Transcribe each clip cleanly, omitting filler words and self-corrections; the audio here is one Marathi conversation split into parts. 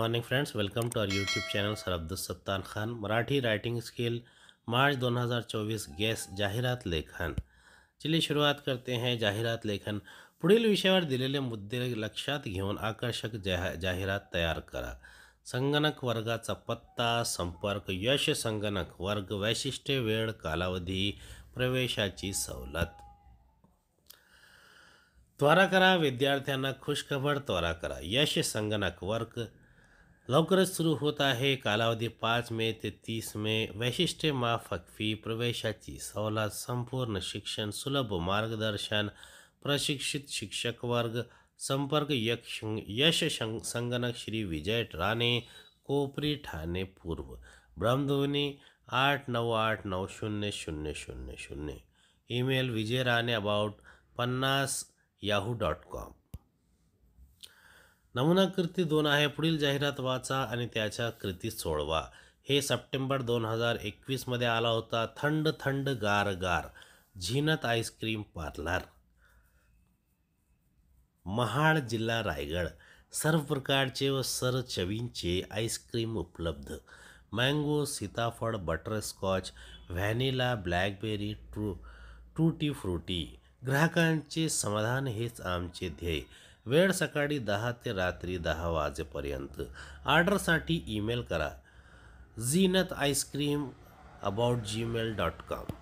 Morning friends, welcome to our YouTube channel sir Abdul Sattar Khan. Marathi writing skill March 2024. Guess जाहिरात लेखन. चलिए शुरुआत करते हैं. जाहिरात लेखन. पुढील विषयावर दिलेले मुद्दे लक्षात घेऊन आकर्षक जाहिरात तयार करा. संगणक वर्गाचा पत्ता, संपर्क, यश संगणक वर्ग, वैशिष्ट्ये, वेळ, कालावधी, प्रवेशाची सवलत. त्वरा करा, विद्यार्थ्यांना खुशखबर त्वरा करा. यश संगणक वर्ग लवकरच सुरू होत आहे. कालावधी 5 मे ते 30 मे. वैशिष्ट्ये माफक फी, प्रवेशाची सवलत, संपूर्ण शिक्षण, सुलभ मार्गदर्शन, प्रशिक्षित शिक्षक वर्ग. संपर्क यश संगणक श्री विजय राणे, कोपरी, ठाणे पूर्व. ब्रह्मध्वनी 89890000. Email vijayrane@50yahoo.com. नमुना कृती 2 आहे. पुढील जाहिरात वाचा आणि त्याच्या कृती सोडवा. हे सप्टेंबर 2021 मध्ये आला होता. थंड थंड गार गार, झीनत आईस्क्रीम पार्लर, महाड, जिल्हा रायगड. सर्व प्रकारचे व सर्व चवींचे आईस्क्रीम उपलब्ध. मँगो, सीताफळ, बटरस्कॉच, व्हॅनिला, ब्लॅकबेरी, टूटी फ्रुटी. ग्राहकांचे समाधान हेच आमचे ध्येय. वेळ सकाळी 10 ते रात्री 10 वाजेपर्यंत. ऑर्डरसाठी ईमेल करा zinaticecream@gmail.com.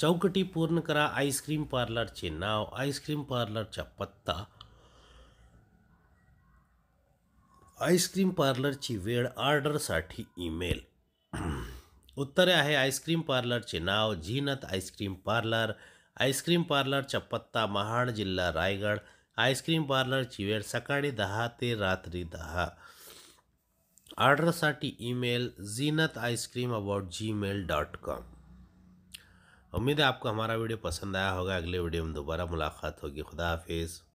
चौकटी पूर्ण करा. आईस्क्रीम पार्लरचे नाव, आईस्क्रीम पार्लरचा पत्ता, आईस्क्रीम पार्लरची वेळ, ऑर्डरसाठी ईमेल. उत्तरे आहे. आईस्क्रीम पार्लरचे नाव झीनत आईस्क्रीम पार्लर. आईस्क्रीम पार्लरचा पत्ता महाड, जिल्हा रायगड. आईस्क्रीम पार्लरची वेळ सकाळी 10 ते रात्री 10. ऑर्डरसाठी ईमेल zinaticecream@gmail.com. उम्मीद है आपको हमारा वीडियो पसंद आया होगा. अगले वीडियो में दोबारा मुलाकात होगी. खुदा हाफिज़.